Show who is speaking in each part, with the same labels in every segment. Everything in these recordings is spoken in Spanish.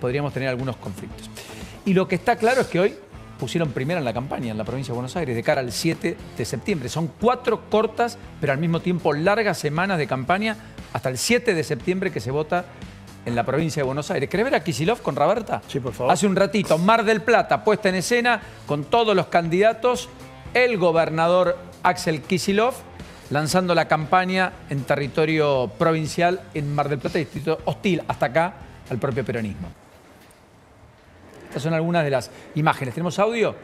Speaker 1: podríamos tener algunos conflictos. Y lo que está claro es que hoy pusieron primera en la campaña en la provincia de Buenos Aires de cara al 7 de septiembre. Son 4 cortas, pero al mismo tiempo largas semanas de campaña hasta el 7 de septiembre que se vota en la provincia de Buenos Aires. ¿Querés ver a Kicillof con Raberta?
Speaker 2: Sí, por favor.
Speaker 1: Hace un ratito, Mar del Plata, puesta en escena con todos los candidatos, el gobernador Axel Kicillof lanzando la campaña en territorio provincial en Mar del Plata, distrito hostil hasta acá al propio peronismo. Estas son algunas de las imágenes. ¿Tenemos audio?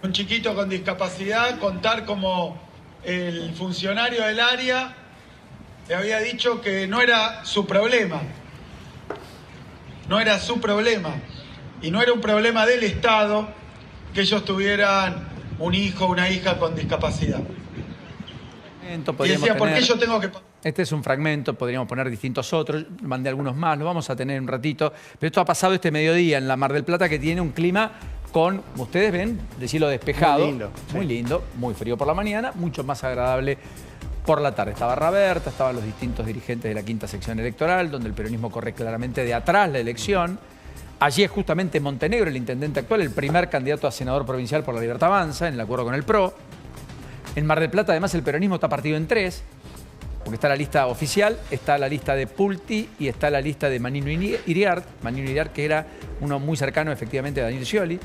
Speaker 3: Un chiquito con discapacidad, contar como el funcionario del área le había dicho que no era su problema. No era su problema. Y no era un problema del Estado que ellos tuvieran un hijo o una hija con discapacidad. Y decía, ¿por qué yo tengo que...?
Speaker 1: Este es un fragmento, podríamos poner distintos otros, mandé algunos más, lo vamos a tener un ratito. Pero esto ha pasado este mediodía en la Mar del Plata, que tiene un clima con, ustedes ven, de cielo despejado.
Speaker 2: Muy lindo.
Speaker 1: Muy lindo, muy frío por la mañana, mucho más agradable por la tarde. Estaba Raberta, estaban los distintos dirigentes de la quinta sección electoral, donde el peronismo corre claramente de atrás la elección. Allí es justamente Montenegro, el intendente actual, el primer candidato a senador provincial por la Libertad Avanza, en el acuerdo con el PRO. En Mar del Plata, además, el peronismo está partido en 3, porque está la lista oficial, está la lista de Pulti y está la lista de Manino Iriart, que era uno muy cercano efectivamente a Daniel Scioli.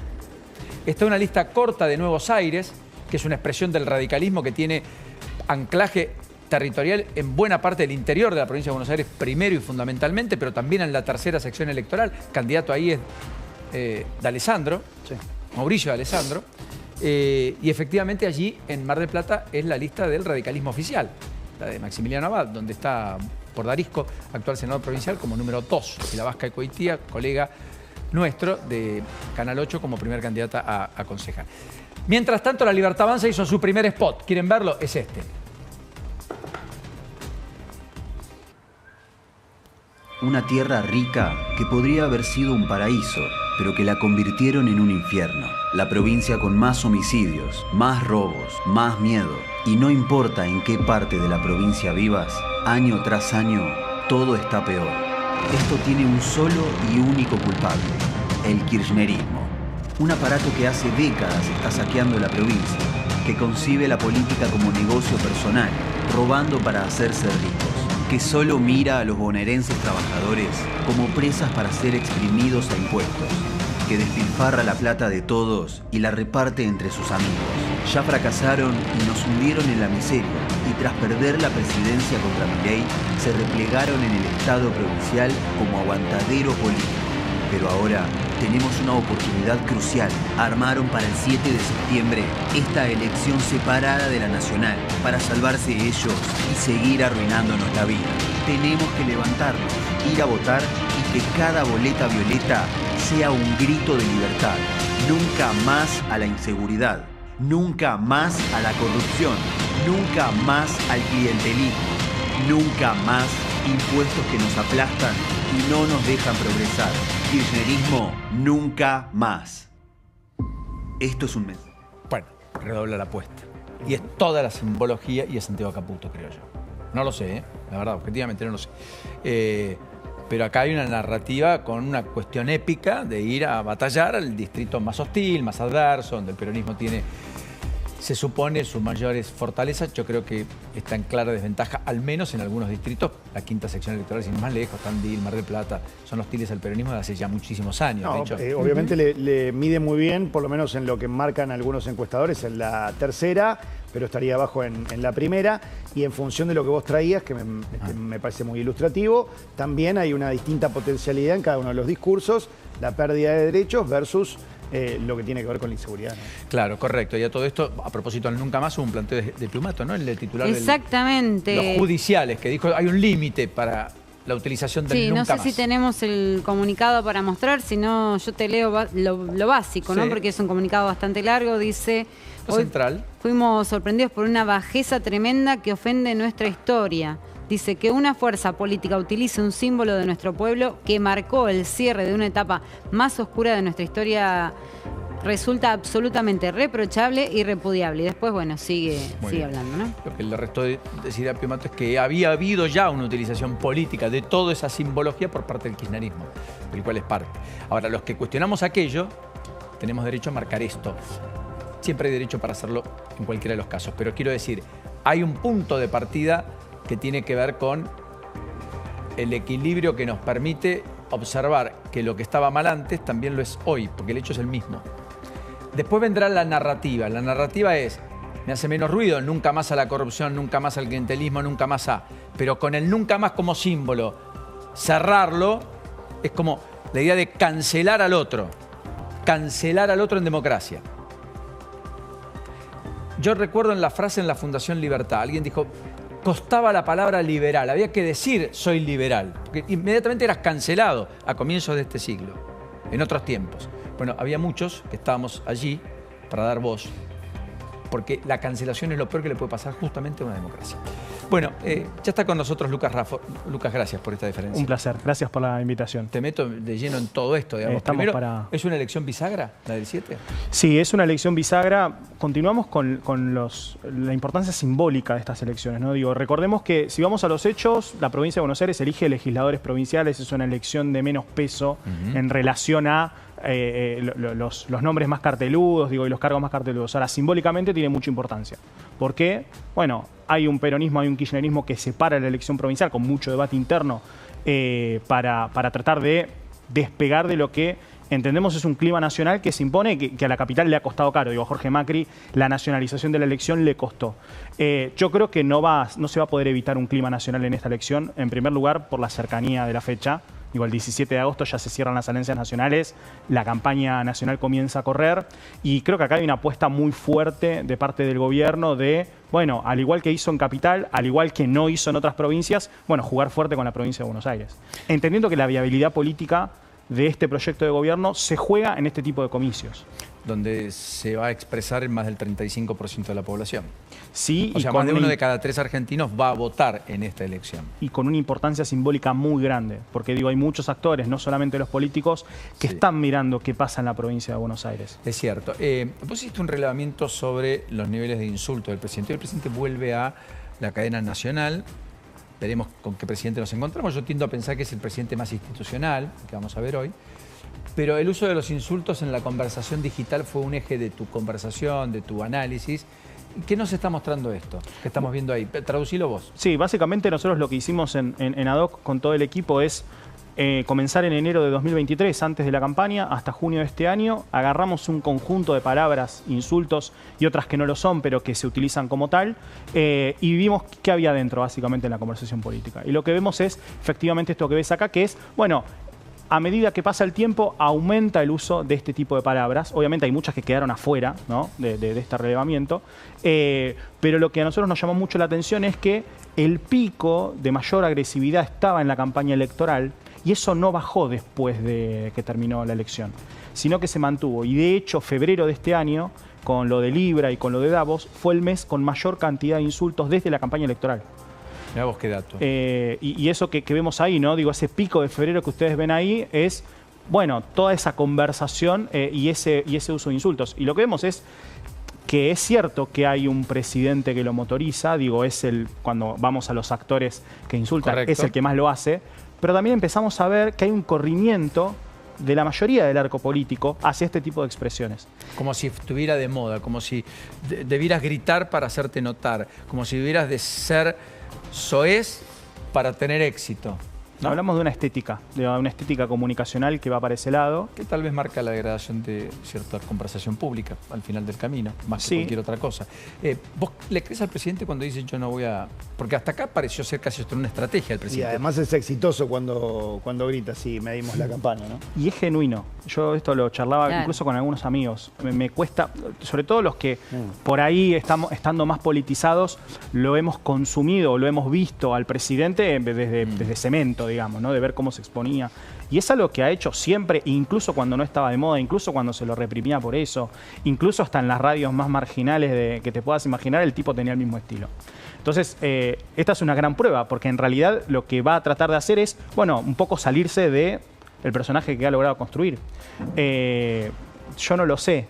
Speaker 1: Está una lista corta de Nuevos Aires, que es una expresión del radicalismo que tiene anclaje territorial en buena parte del interior de la provincia de Buenos Aires, primero y fundamentalmente, pero también en la tercera sección electoral. Candidato ahí es D'Alessandro, sí. Mauricio D'Alessandro. Y efectivamente allí en Mar del Plata es la lista del radicalismo oficial, la de Maximiliano Abad, donde está por Darisco, actual senador provincial, como número 2, y la Vasca de Coitía, colega nuestro de Canal 8 como primer candidata a concejal. Mientras tanto, la Libertad Avanza hizo su primer spot. ¿Quieren verlo? Es este.
Speaker 4: Una tierra rica que podría haber sido un paraíso, pero que la convirtieron en un infierno. La provincia con más homicidios, más robos, más miedo. Y no importa en qué parte de la provincia vivas, año tras año, todo está peor. Esto tiene un solo y único culpable, el kirchnerismo. Un aparato que hace décadas está saqueando la provincia, que concibe la política como negocio personal, robando para hacerse ricos, que solo mira a los bonaerenses trabajadores como presas para ser exprimidos a impuestos, que despilfarra la plata de todos y la reparte entre sus amigos. Ya fracasaron y nos hundieron en la miseria, y tras perder la presidencia contra Milei, se replegaron en el Estado provincial como aguantadero político. Pero ahora tenemos una oportunidad crucial. Armaron para el 7 de septiembre esta elección separada de la nacional para salvarse ellos y seguir arruinándonos la vida. Tenemos que levantarnos, ir a votar y que cada boleta violeta sea un grito de libertad. Nunca más a la inseguridad, nunca más a la corrupción, nunca más al clientelismo, nunca más impuestos que nos aplastan y no nos dejan progresar. Kirchnerismo, nunca más. Esto es un mes.
Speaker 1: Bueno, redobla la apuesta. Y es toda la simbología y es Santiago Caputo, creo yo. No lo sé, la verdad, objetivamente no lo sé. Pero acá hay una narrativa con una cuestión épica de ir a batallar al distrito más hostil, más adverso, donde el peronismo tiene, se supone, sus mayores fortalezas. Yo creo que está en clara desventaja, al menos en algunos distritos. La quinta sección electoral, sin ir más lejos, Tandil, Mar del Plata, son hostiles al peronismo de hace ya muchísimos años.
Speaker 2: No,
Speaker 1: de hecho.
Speaker 2: Obviamente le mide muy bien, por lo menos en lo que marcan algunos encuestadores, en la tercera, pero estaría abajo en la primera. Y en función de lo que vos traías, que me parece muy ilustrativo, también hay una distinta potencialidad en cada uno de los discursos, la pérdida de derechos versus lo que tiene que ver con la inseguridad, ¿no?
Speaker 1: Claro, correcto. Y a todo esto, a propósito del Nunca Más, hubo un planteo de Plumato, ¿no? El titular
Speaker 5: Exactamente.
Speaker 1: Los judiciales, que dijo hay un límite para la utilización del Nunca Más.
Speaker 5: Sí, no sé si tenemos el comunicado para mostrar, si no yo te leo lo básico, ¿no? Porque es un comunicado bastante largo, dice...
Speaker 1: Lo central.
Speaker 5: Fuimos sorprendidos por una bajeza tremenda que ofende nuestra historia. Dice que una fuerza política utilice un símbolo de nuestro pueblo que marcó el cierre de una etapa más oscura de nuestra historia resulta absolutamente reprochable y repudiable. Y después, bueno, sigue hablando, ¿no?
Speaker 1: Lo que le restó decir a Pío Mato es que había habido ya una utilización política de toda esa simbología por parte del kirchnerismo, del cual es parte. Ahora, los que cuestionamos aquello, tenemos derecho a marcar esto. Siempre hay derecho para hacerlo en cualquiera de los casos. Pero quiero decir, hay un punto de partida que tiene que ver con el equilibrio que nos permite observar que lo que estaba mal antes también lo es hoy, porque el hecho es el mismo. Después vendrá la narrativa. La narrativa es, me hace menos ruido, nunca más a la corrupción, nunca más al clientelismo, nunca más a... Pero con el nunca más como símbolo, cerrarlo, es como la idea de cancelar al otro. Cancelar al otro en democracia. Yo recuerdo en la frase en la Fundación Libertad, alguien dijo, costaba la palabra liberal, había que decir soy liberal, porque inmediatamente eras cancelado a comienzos de este siglo, en otros tiempos. Bueno, había muchos que estábamos allí para dar voz, porque la cancelación es lo peor que le puede pasar justamente a una democracia. Bueno, ya está con nosotros Lucas Raffo. Lucas, gracias por esta diferencia.
Speaker 6: Un placer, gracias por la invitación.
Speaker 1: Te meto de lleno en todo esto, digamos. Primero, ¿es una elección bisagra, la del 7?
Speaker 6: Sí, es una elección bisagra. Continuamos con la importancia simbólica de estas elecciones, ¿no? Digo, recordemos que si vamos a los hechos, la provincia de Buenos Aires elige legisladores provinciales, es una elección de menos peso en relación a los nombres más carteludos, digo, y los cargos más carteludos. Ahora, simbólicamente tiene mucha importancia. ¿Por qué? Bueno, hay un peronismo, hay un kirchnerismo que separa la elección provincial con mucho debate interno para tratar de despegar de lo que entendemos es un clima nacional que se impone, que a la capital le ha costado caro. Digo, a Jorge Macri la nacionalización de la elección le costó. Yo creo que no se va a poder evitar un clima nacional en esta elección, en primer lugar por la cercanía de la fecha. Digo, el 17 de agosto ya se cierran las alianzas nacionales, la campaña nacional comienza a correr y creo que acá hay una apuesta muy fuerte de parte del gobierno de, bueno, al igual que hizo en Capital, al igual que no hizo en otras provincias, bueno, jugar fuerte con la provincia de Buenos Aires. Entendiendo que la viabilidad política de este proyecto de gobierno se juega en este tipo de comicios.
Speaker 1: Donde se va a expresar en más del 35% de la población.
Speaker 6: Sí,
Speaker 1: o sea, más de 1 de cada 3 argentinos va a votar en esta elección.
Speaker 6: Y con una importancia simbólica muy grande, porque digo, hay muchos actores, no solamente los políticos, que están mirando qué pasa en la provincia de Buenos Aires.
Speaker 1: Es cierto. Vos hiciste un relevamiento sobre los niveles de insulto del presidente. El presidente vuelve a la cadena nacional. Veremos con qué presidente nos encontramos. Yo tiendo a pensar que es el presidente más institucional, que vamos a ver hoy. Pero el uso de los insultos en la conversación digital fue un eje de tu conversación, de tu análisis. ¿Qué nos está mostrando esto que estamos viendo ahí? Traducilo vos.
Speaker 6: Sí, básicamente nosotros lo que hicimos en ADOC con todo el equipo es comenzar en enero de 2023, antes de la campaña, hasta junio de este año. Agarramos un conjunto de palabras, insultos y otras que no lo son, pero que se utilizan como tal, y vimos qué había dentro, básicamente, en la conversación política. Y lo que vemos es, efectivamente, esto que ves acá, que es, bueno, a medida que pasa el tiempo, aumenta el uso de este tipo de palabras. Obviamente hay muchas que quedaron afuera, ¿no?, de este relevamiento. Pero lo que a nosotros nos llamó mucho la atención es que el pico de mayor agresividad estaba en la campaña electoral y eso no bajó después de que terminó la elección, sino que se mantuvo. Y de hecho, febrero de este año, con lo de Libra y con lo de Davos, fue el mes con mayor cantidad de insultos desde la campaña electoral.
Speaker 1: Mirá vos qué dato.
Speaker 6: Y eso que vemos ahí, ¿no? Digo, ese pico de febrero que ustedes ven ahí es, bueno, toda esa conversación y ese uso de insultos. Y lo que vemos es que es cierto que hay un presidente que lo motoriza, digo, cuando vamos a los actores que insultan, correcto, es el que más lo hace, pero también empezamos a ver que hay un corrimiento de la mayoría del arco político hacia este tipo de expresiones.
Speaker 1: Como si estuviera de moda, como si debieras gritar para hacerte notar, como si debieras de ser soez para tener éxito, ¿no?
Speaker 6: Hablamos de una estética comunicacional que va para ese lado.
Speaker 1: Que tal vez marca la degradación de cierta conversación pública al final del camino, más que cualquier otra cosa. ¿Vos le crees al presidente cuando dice yo no voy a...? Porque hasta acá pareció ser casi una estrategia del presidente.
Speaker 2: Y además es exitoso cuando grita, sí, medimos la campaña, ¿no?
Speaker 6: Y es genuino. Yo esto lo charlaba incluso con algunos amigos. Me cuesta, sobre todo los que por ahí estando más politizados, lo hemos consumido, lo hemos visto al presidente desde cemento, digamos, ¿no? De ver cómo se exponía. Y es algo que ha hecho siempre, incluso cuando no estaba de moda, incluso cuando se lo reprimía por eso, incluso hasta en las radios más marginales que te puedas imaginar, el tipo tenía el mismo estilo. Entonces, esta es una gran prueba, porque en realidad lo que va a tratar de hacer es, bueno, un poco salirse del personaje que ha logrado construir. yo no lo sé.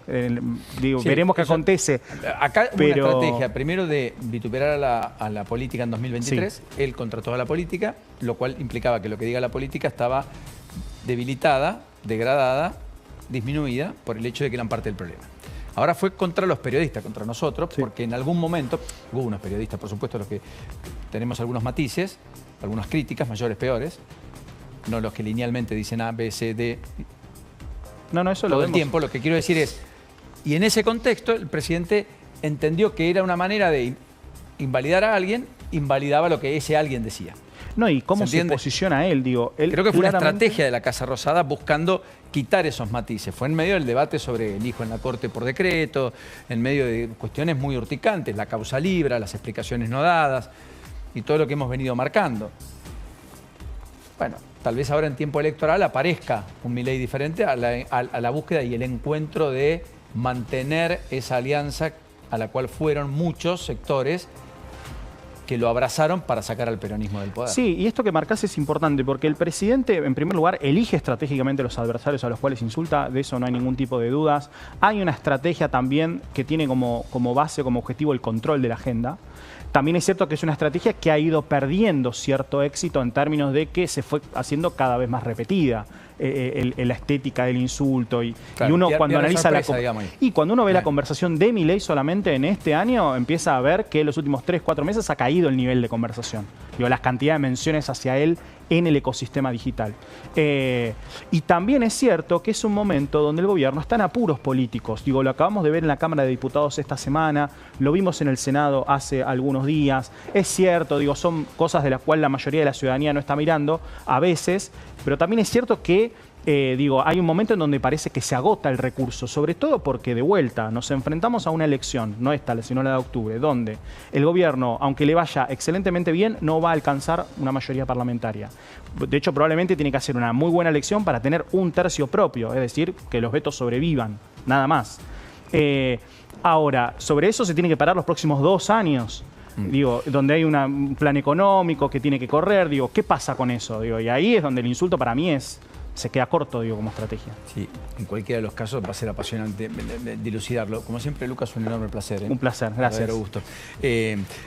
Speaker 6: Digo,
Speaker 1: Sí,
Speaker 6: veremos qué
Speaker 1: eso-
Speaker 6: acontece.
Speaker 1: Acá
Speaker 6: pero...
Speaker 1: una estrategia, primero de vituperar a la política en 2023, él contra toda la política, lo cual implicaba que lo que diga la política estaba debilitada, degradada, disminuida por el hecho de que eran parte del problema. Ahora fue contra los periodistas, contra nosotros, porque en algún momento, hubo unos periodistas, por supuesto, los que tenemos algunos matices, algunas críticas, mayores, peores, no los que linealmente dicen A, B, C, D,
Speaker 6: No, eso lo
Speaker 1: todo el
Speaker 6: vemos.
Speaker 1: tiempo. Lo que quiero decir es, y en ese contexto el presidente entendió que era una manera de invalidar a alguien, invalidaba lo que ese alguien decía.
Speaker 6: No, y cómo
Speaker 1: ¿Se
Speaker 6: se
Speaker 1: entiende?
Speaker 6: posiciona él, digo. Él
Speaker 1: Creo que fue una
Speaker 6: claramente-
Speaker 1: estrategia de la Casa Rosada buscando quitar esos matices. Fue en medio del debate sobre el hijo en la Corte por decreto, en medio de cuestiones muy urticantes, la causa libra, las explicaciones no dadas y todo lo que hemos venido marcando. Bueno, tal vez ahora en tiempo electoral aparezca un Milei diferente a la búsqueda y el encuentro de mantener esa alianza a la cual fueron muchos sectores que lo abrazaron para sacar al peronismo del poder.
Speaker 6: Sí, y esto que marcás es importante porque el presidente, en primer lugar, elige estratégicamente los adversarios a los cuales insulta, de eso no hay ningún tipo de dudas. Hay una estrategia también que tiene como base, como objetivo el control de la agenda. También es cierto que es una estrategia que ha ido perdiendo cierto éxito en términos de que se fue haciendo cada vez más repetida la estética del insulto.
Speaker 1: Claro,
Speaker 6: y uno
Speaker 1: pierde
Speaker 6: cuando analiza
Speaker 1: sorpresa, digamos.
Speaker 6: y cuando uno ve la
Speaker 1: Claro.
Speaker 6: conversación de Milei solamente en este año, empieza a ver que en los últimos 3-4 meses ha caído el nivel de conversación. Digo, las cantidades de menciones hacia él en el ecosistema digital. Y también es cierto que es un momento donde el gobierno está en apuros políticos. Digo, lo acabamos de ver en la Cámara de Diputados esta semana, lo vimos en el Senado hace algunos días. Es cierto, digo, son cosas de las cuales la mayoría de la ciudadanía no está mirando a veces, pero también es cierto que hay un momento en donde parece que se agota el recurso, sobre todo porque de vuelta nos enfrentamos a una elección, no esta, sino la de octubre, donde el gobierno, aunque le vaya excelentemente bien, no va a alcanzar una mayoría parlamentaria. De hecho, probablemente tiene que hacer una muy buena elección para tener un tercio propio, es decir, que los vetos sobrevivan, nada más. Ahora, sobre eso se tiene que parar los próximos 2 años. Digo, donde hay un plan económico que tiene que correr, digo, ¿qué pasa con eso? Digo, y ahí es donde el insulto para mí se queda corto, digo, como estrategia.
Speaker 1: Sí, en cualquiera de los casos va a ser apasionante dilucidarlo. Como siempre, Lucas, un enorme placer.
Speaker 6: Un placer, gracias.
Speaker 1: Verdadero gusto.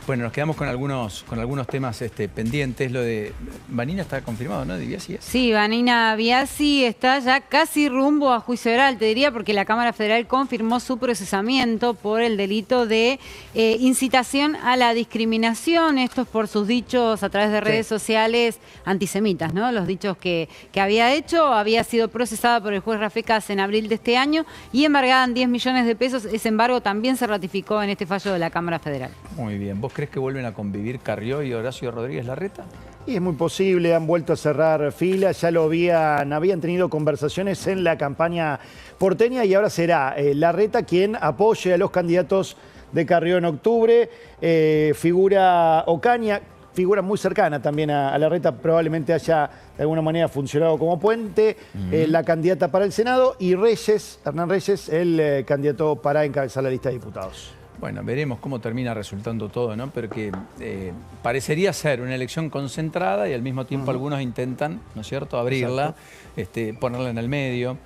Speaker 1: Bueno, nos quedamos con algunos temas pendientes. Lo de Vanina está confirmado, ¿no? De Biasi.
Speaker 5: Sí, Vanina Biasi está ya casi rumbo a juicio oral, te diría, porque la Cámara Federal confirmó su procesamiento por el delito de incitación a la discriminación. Esto es por sus dichos a través de redes sociales antisemitas, ¿no? Los dichos que había hecho. Había sido procesada por el juez Rafecas en abril de este año y embargada en 10 millones de pesos. Ese embargo también se ratificó en este fallo de la Cámara Federal.
Speaker 1: Muy bien. ¿Vos crees que vuelven a convivir Carrió y Horacio Rodríguez Larreta?
Speaker 2: Y es muy posible, han vuelto a cerrar filas, ya habían tenido conversaciones en la campaña porteña y ahora será Larreta quien apoye a los candidatos de Carrió en octubre. Figura Ocaña, figura muy cercana también a Larreta, probablemente haya de alguna manera funcionado como puente, la candidata para el Senado, y Hernán Reyes, el candidato para encabezar la lista de diputados.
Speaker 1: Bueno, veremos cómo termina resultando todo, ¿no? Pero que parecería ser una elección concentrada y al mismo tiempo algunos intentan, ¿no es cierto?, abrirla, ponerla en el medio.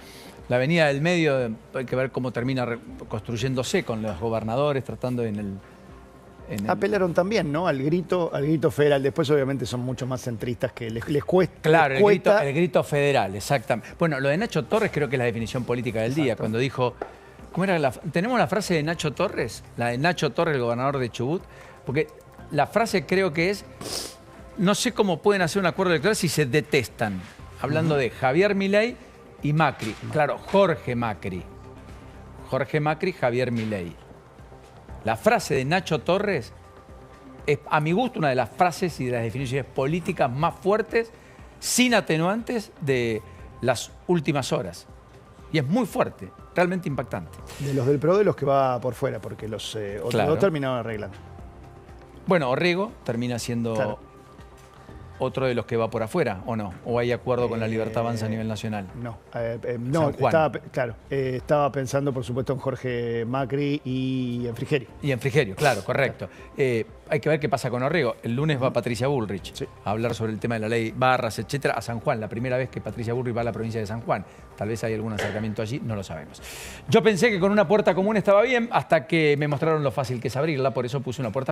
Speaker 1: La avenida del medio, hay que ver cómo termina construyéndose con los gobernadores, tratando
Speaker 2: Apelaron también, ¿no?, al grito federal. Después, obviamente, son mucho más centristas que les cuesta.
Speaker 1: Claro,
Speaker 2: les cuesta.
Speaker 1: el grito federal, exactamente. Bueno, lo de Nacho Torres creo que es la definición política del día, cuando dijo... ¿Cómo era tenemos la frase de Nacho Torres? La de Nacho Torres, el gobernador de Chubut. Porque la frase creo que es... No sé cómo pueden hacer un acuerdo electoral si se detestan. Hablando de Javier Milei y Macri. Claro, Jorge Macri. Jorge Macri, Javier Milei. La frase de Nacho Torres es, a mi gusto, una de las frases y de las definiciones políticas más fuertes, sin atenuantes, de las últimas horas. Y es muy fuerte, realmente impactante.
Speaker 2: De los del PRO, de los que va por fuera, porque los otros
Speaker 1: Claro.
Speaker 2: dos terminaron arreglando.
Speaker 1: Bueno, Orrego termina siendo otro de los que va por afuera, ¿o no? ¿O hay acuerdo con la Libertad Avanza a nivel nacional?
Speaker 2: No,
Speaker 1: San Juan.
Speaker 2: estaba pensando, por supuesto, en Jorge Macri y en Frigerio.
Speaker 1: Y en Frigerio, claro, correcto. Hay que ver qué pasa con Orrego. El lunes va Patricia Bullrich a hablar sobre el tema de la ley Barras, etcétera, a San Juan. La primera vez que Patricia Bullrich va a la provincia de San Juan. Tal vez hay algún acercamiento allí, no lo sabemos. Yo pensé que con una puerta común estaba bien hasta que me mostraron lo fácil que es abrirla, por eso puse una puerta